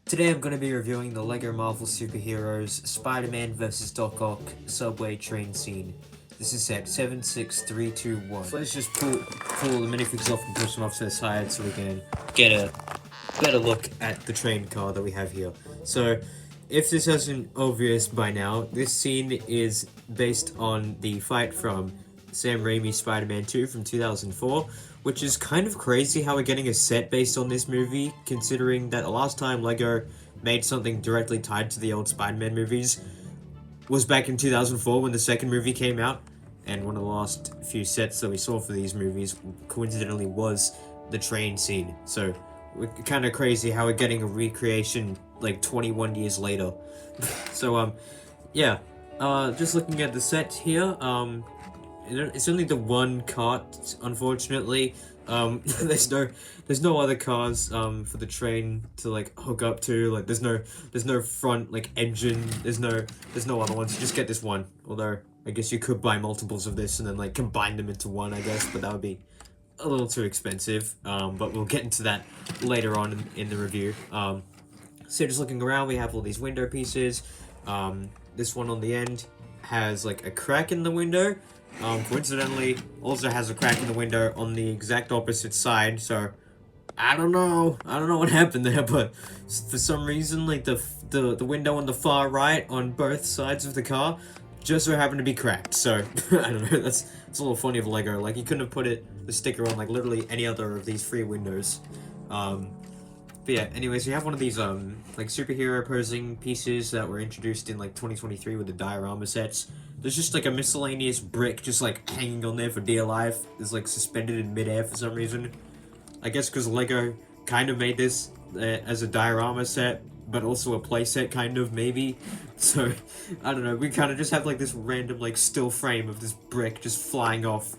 Today I'm going to be reviewing the LEGO Marvel Superheroes Spider-Man vs. Doc Ock subway train scene. This is set 76321. So let's just pull the minifigs off and push them off to the side so we can get a better look at the train car that we have here. So, if this isn't obvious by now, this scene is based on the fight from Sam Raimi's Spider-Man 2 from 2004, which is kind of crazy how we're getting a set based on this movie, considering that the last time LEGO made something directly tied to the old Spider-Man movies was back in 2004 when the second movie came out, and one of the last few sets that we saw for these movies coincidentally was the train scene. So, we're kind of crazy how we're getting a recreation like 21 years later. So, yeah, just looking at the set here, it's only the one cart, unfortunately. There's no other cars for the train to like hook up to. Like there's no front like engine. There's no other ones. You just get this one. Although I guess you could buy multiples of this and then like combine them into one, I guess, but that would be a little too expensive. But we'll get into that later on in the review. So just looking around, we have all these window pieces. This one on the end has like a crack in the window. Coincidentally, also has a crack in the window on the exact opposite side, so I don't know what happened there, but for some reason, like the window on the far right on both sides of the car just so happened to be cracked, so I don't know, it's a little funny of LEGO, like you couldn't have put the sticker on like literally any other of these three windows. But yeah, anyways, we have one of these like superhero posing pieces that were introduced in like 2023 with the diorama sets. There's just like a miscellaneous brick just like hanging on there for dear life. It's like suspended in midair for some reason. I guess because LEGO kind of made this as a diorama set, but also a playset kind of, maybe. So, I don't know, we kind of just have like this random like still frame of this brick just flying off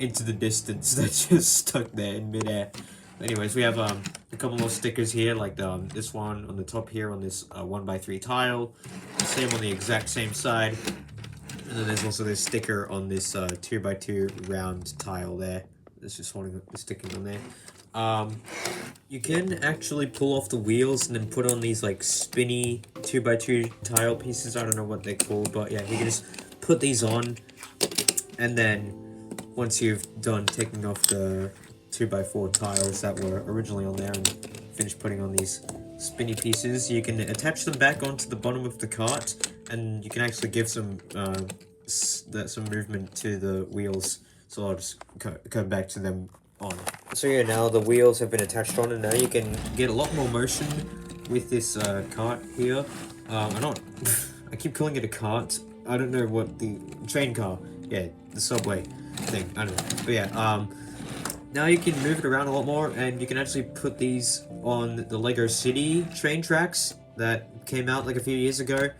into the distance that's just stuck there in midair. Anyways, we have a couple more stickers here, like this one on the top here on this 1x3 tile. Same on the exact same side. And then there's also this sticker on this 2x2 round tile there. It's just sticking on there. You can actually pull off the wheels and then put on these like spinny 2x2 tile pieces. I don't know what they're called, but yeah, you can just put these on. And then once you've done taking off the 2x4 tiles that were originally on there and finish putting on these spinny pieces, you can attach them back onto the bottom of the cart, and you can actually give some movement to the wheels. So I'll just come back to them on. So yeah, now the wheels have been attached on, and now you can get a lot more motion with this cart here. I keep calling it a cart. I don't know what the train car. Yeah, the subway thing. I don't know. But yeah, now you can move it around a lot more, and you can actually put these on the LEGO City train tracks that came out like a few years ago.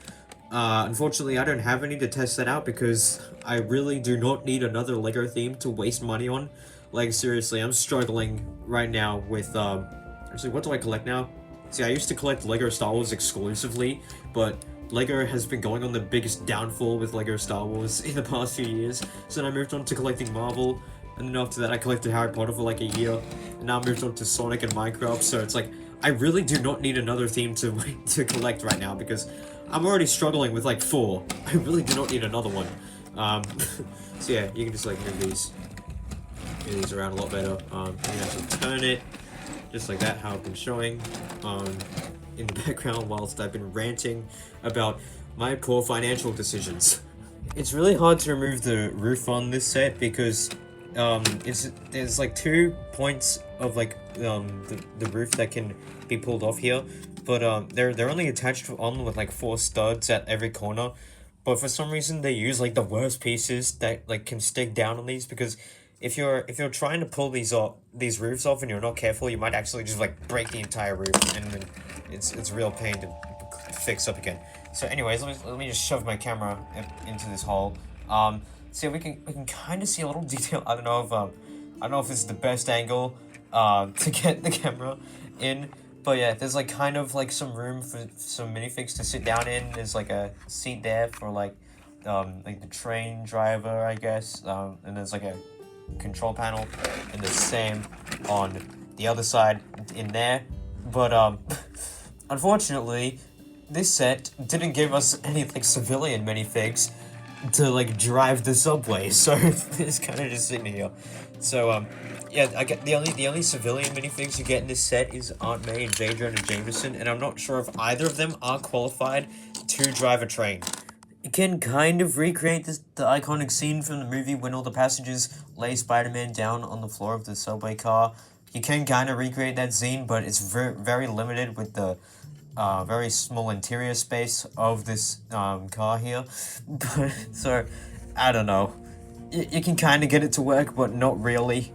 Unfortunately, I don't have any to test that out because I really do not need another LEGO theme to waste money on. Like, seriously, I'm struggling right now with, actually, what do I collect now? See, I used to collect LEGO Star Wars exclusively, but LEGO has been going on the biggest downfall with LEGO Star Wars in the past few years. So then I moved on to collecting Marvel. And then after that, I collected Harry Potter for like a year, and now I moved on to Sonic and Minecraft. So it's like I really do not need another theme to collect right now because I'm already struggling with like 4. I really do not need another one. So yeah, you can just like move these around a lot better. You can actually turn it just like that, how I've been showing in the background whilst I've been ranting about my poor financial decisions. It's really hard to remove the roof on this set because there's like 2 points of like the roof that can be pulled off here, but they're only attached on with like 4 studs at every corner. But for some reason they use like the worst pieces that like can stick down on these, because if you're trying to pull these roofs off and you're not careful, you might actually just like break the entire roof, and then it's a real pain to fix up again. So anyways, let me just shove my camera into this hole. So we can kind of see a little detail. I don't know if this is the best angle to get the camera in, but yeah, there's like kind of like some room for some minifigs to sit down in. There's like a seat there for like the train driver, I guess, and there's like a control panel, and the same on the other side in there. But unfortunately, this set didn't give us any like civilian minifigs to like drive the subway, so it's kind of just sitting here. So yeah, I get the only civilian minifigs you get in this set is Aunt May and J. Jonah Jameson, and I'm not sure if either of them are qualified to drive a train. You can kind of recreate the iconic scene from the movie when all the passengers lay Spider-Man down on the floor of the subway car. You can kind of recreate that scene, but it's very limited with the very small interior space of this car here. But so, I don't know. You can kind of get it to work, but not really.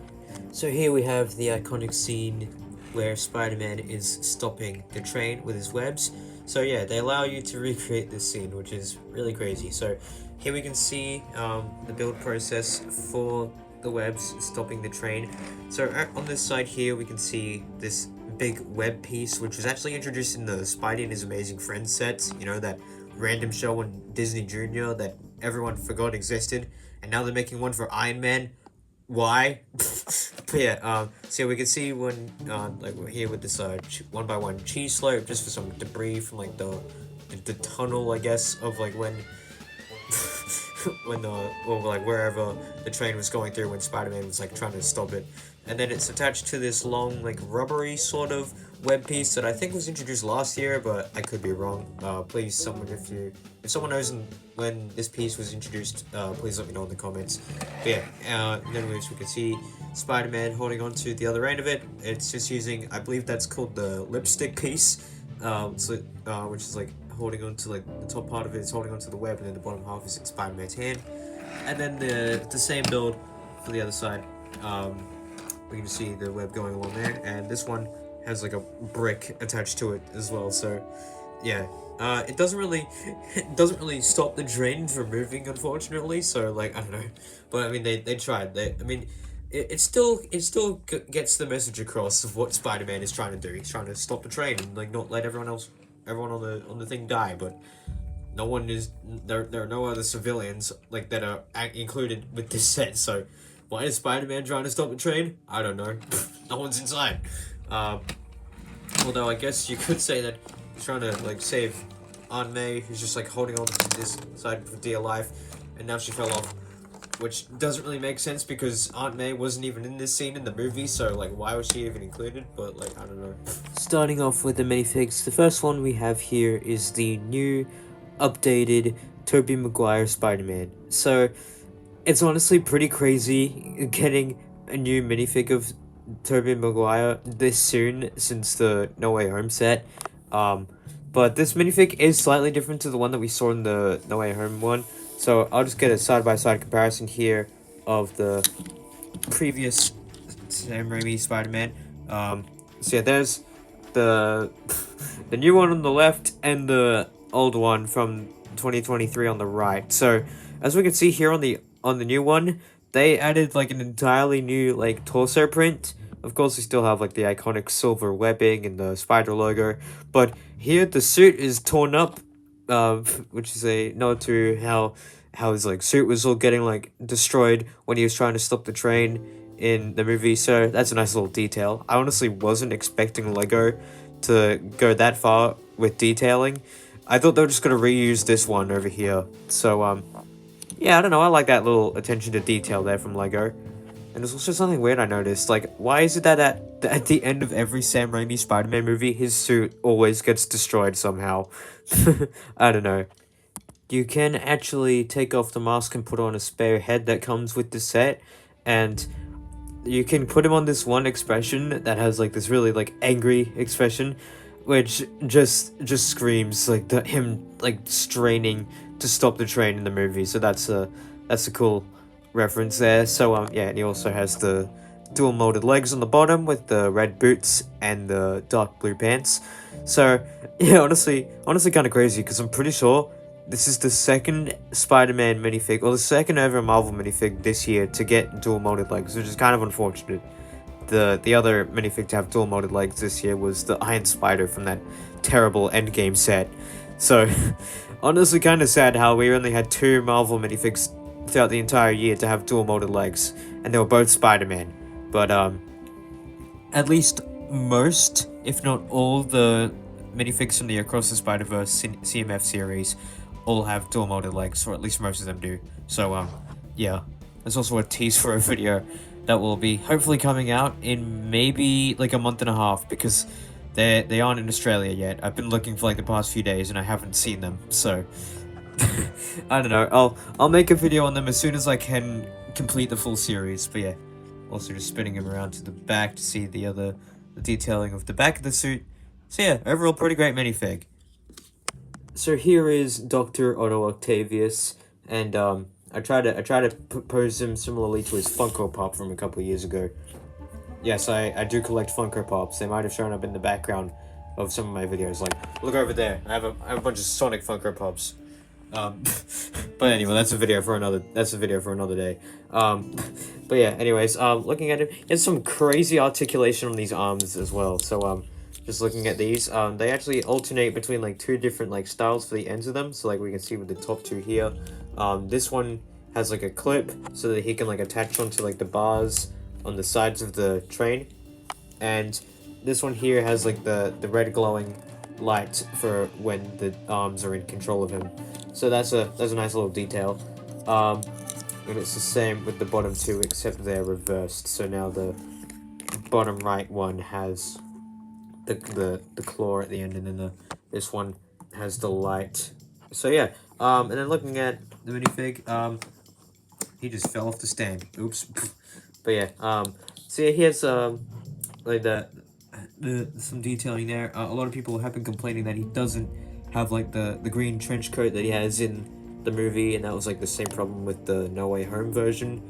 So here we have the iconic scene where Spider-Man is stopping the train with his webs. So yeah, they allow you to recreate this scene, which is really crazy. So here we can see the build process for the webs stopping the train. So on this side here, we can see this big web piece, which was actually introduced in the Spidey and His Amazing Friends sets. You know, that random show on Disney Junior that everyone forgot existed, and now they're making one for Iron Man. Why? But yeah, so we can see when, like we're here with this, one by one cheese slope, just for some debris from, like, the tunnel, I guess, of, like, when, or, like, wherever the train was going through when Spider-Man was, like, trying to stop it. And then it's attached to this long, like, rubbery sort of web piece that I think was introduced last year, but I could be wrong. Please, someone, if someone knows when this piece was introduced, please let me know in the comments. But yeah, anyways, we can see Spider-Man holding on to the other end of it. It's just using, I believe that's called the lipstick piece, which is like holding on to, like, the top part of it is holding on to the web, and then the bottom half is in Spider-Man's hand. And then the same build for the other side. We can see the web going along there, and this one has like a brick attached to it as well. So yeah, it doesn't really stop the train from moving, unfortunately. So, like, I don't know, but I mean they tried. It still gets the message across of what Spider-Man is trying to do. He's trying to stop the train and, like, not let everyone on the thing die, but no one is there are no other civilians, like, that are included with this set. So why is Spider-Man trying to stop the train? I don't know. No one's inside. Although I guess you could say that he's trying to, like, save Aunt May, who's just, like, holding on to this side for dear life, and now she fell off. Which doesn't really make sense because Aunt May wasn't even in this scene in the movie, so, like, why was she even included? But, like, I don't know. Starting off with the minifigs, the first one we have here is the new, updated Tobey Maguire Spider-Man. So it's honestly pretty crazy getting a new minifig of Tobey Maguire this soon since the No Way Home set. But this minifig is slightly different to the one that we saw in the No Way Home one. So I'll just get a side-by-side comparison here of the previous Sam Raimi Spider-Man. So yeah, there's the new one on the left and the old one from 2023 on the right. So as we can see here on the new one, they added, like, an entirely new, like, torso print. Of course, we still have, like, the iconic silver webbing and the spider logo, but here the suit is torn up, which is a nod to how his, like, suit was all getting, like, destroyed when he was trying to stop the train in the movie. So that's a nice little detail. I honestly wasn't expecting Lego to go that far with detailing. I thought they were just gonna reuse this one over here. So yeah, I don't know, I like that little attention to detail there from Lego. And there's also something weird I noticed, like, why is it that at the end of every Sam Raimi Spider-Man movie, his suit always gets destroyed somehow? I don't know. You can actually take off the mask and put on a spare head that comes with the set, and you can put him on this one expression that has, like, this really, like, angry expression, which just screams, like, him, like, straining to stop the train in the movie. So that's a cool reference there. So yeah, and he also has the dual molded legs on the bottom with the red boots and the dark blue pants. So yeah, honestly kind of crazy, because I'm pretty sure this is the second Spider-Man minifig, or the second ever Marvel minifig this year to get dual molded legs, which is kind of unfortunate. The other minifig to have dual molded legs this year was the Iron Spider from that terrible Endgame set. So honestly kind of sad how we only had 2 Marvel minifigs throughout the entire year to have dual molded legs, and they were both Spider-Man. But at least most, if not all, the minifigs from the Across the Spider-Verse CMF series all have dual molded legs, or at least most of them do. So, yeah. There's also a tease for a video that will be hopefully coming out in maybe like a month and a half, because they aren't in Australia yet. I've been looking for like the past few days and I haven't seen them, so I don't know. I'll make a video on them as soon as I can complete the full series. But yeah, also just spinning him around to the back to see the detailing of the back of the suit. So yeah, overall pretty great minifig. So here is Dr. Otto Octavius, and I try to pose him similarly to his Funko Pop from a couple of years ago. Yes, I do collect Funko Pops. They might have shown up in the background of some of my videos. Like, look over there. I have a bunch of Sonic Funko Pops. But anyway, that's a video for another day. But yeah, anyways, looking at it, there's some crazy articulation on these arms as well. So just looking at these, they actually alternate between like two different like styles for the ends of them. So like we can see with the top two here, this one has like a clip so that he can like attach onto like the bars on the sides of the train, and this one here has like the red glowing light for when the arms are in control of him. So that's a nice little detail. And it's the same with the bottom two, except they're reversed. So now the bottom right one has the claw at the end, and then this one has the light. So yeah, and then looking at the minifig, he just fell off the stand. Oops. But yeah, so yeah, he has like some detailing there. A lot of people have been complaining that he doesn't have like the green trench coat that he has in the movie, and that was like the same problem with the No Way Home version.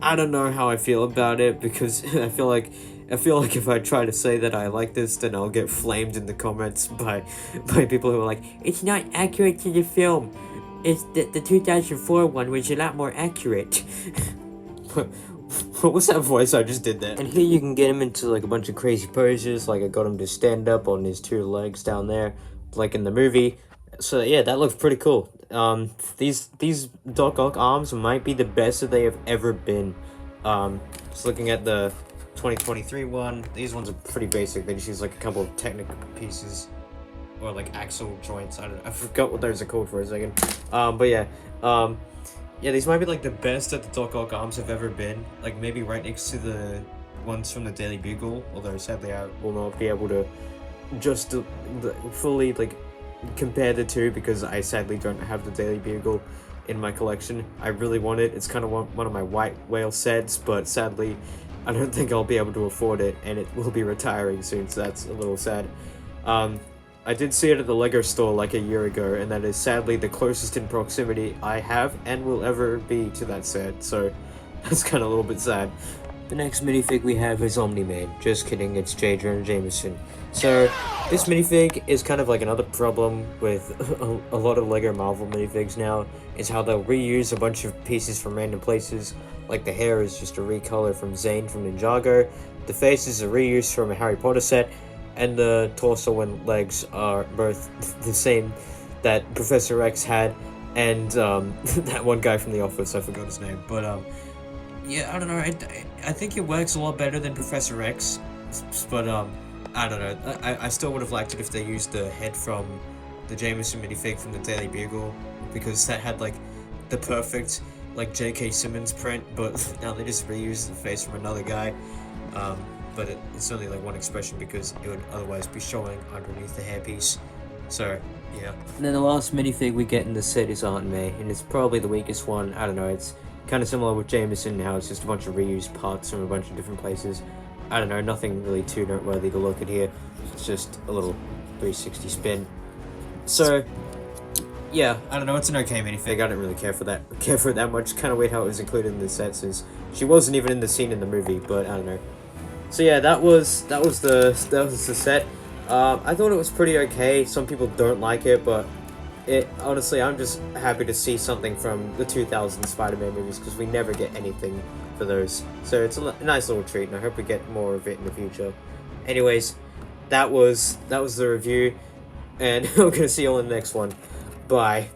I don't know how I feel about it, because I feel like if I try to say that I like this, then I'll get flamed in the comments by people who are like, it's not accurate to the film. It's the 2004 one was a lot more accurate. What was that voice I just did there? And here you can get him into like a bunch of crazy poses, like I got him to stand up on his two legs down there, like in the movie. So yeah, that looks pretty cool. These Doc Ock arms might be the best that they have ever been. Just looking at the 2023 one, these ones are pretty basic. They just use like a couple of technical pieces, or like axle joints. I forgot what those are called for a second. But yeah, yeah, these might be like the best that the Doc Ock arms have ever been. Like maybe right next to the ones from the Daily Bugle, although sadly I will not be able to just fully like compare the two, because I sadly don't have the Daily Bugle in my collection. I really want it. It's kind of one of my white whale sets, but sadly I don't think I'll be able to afford it, and it will be retiring soon, so that's a little sad. I did see it at the LEGO store like a year ago, and that is sadly the closest in proximity I have and will ever be to that set, so that's kind of a little bit sad. The next minifig we have is Omni-Man. Just kidding, it's J. Jonah Jameson. So, this minifig is kind of like another problem with a lot of LEGO Marvel minifigs now, is how they'll reuse a bunch of pieces from random places. Like the hair is just a recolor from Zane from Ninjago, the face is a reuse from a Harry Potter set, and the torso and legs are both the same that Professor X had, and that one guy from The Office, I forgot his name, but yeah, I don't know, I think it works a lot better than Professor X, but I don't know, I still would have liked it if they used the head from the Jameson minifig from the Daily Bugle, because that had like the perfect like J.K. Simmons print, but now they just reuse the face from another guy. But it's only like one expression, because it would otherwise be showing underneath the hairpiece. So, yeah. And then the last minifig we get in the set is Aunt May, and it's probably the weakest one. I don't know, it's kind of similar with Jameson, how it's just a bunch of reused parts from a bunch of different places. I don't know, nothing really too noteworthy to look at here. It's just a little 360 spin. So, yeah, I don't know, it's an okay minifig. I don't really care for it that much. Kind of weird how it was included in the set, since she wasn't even in the scene in the movie, but I don't know. So yeah, that was the set. I thought it was pretty okay. Some people don't like it, but honestly, I'm just happy to see something from the 2000 Spider-Man movies, because we never get anything for those. So it's a nice little treat, and I hope we get more of it in the future. Anyways, that was the review, and I'm gonna see you all in the next one. Bye.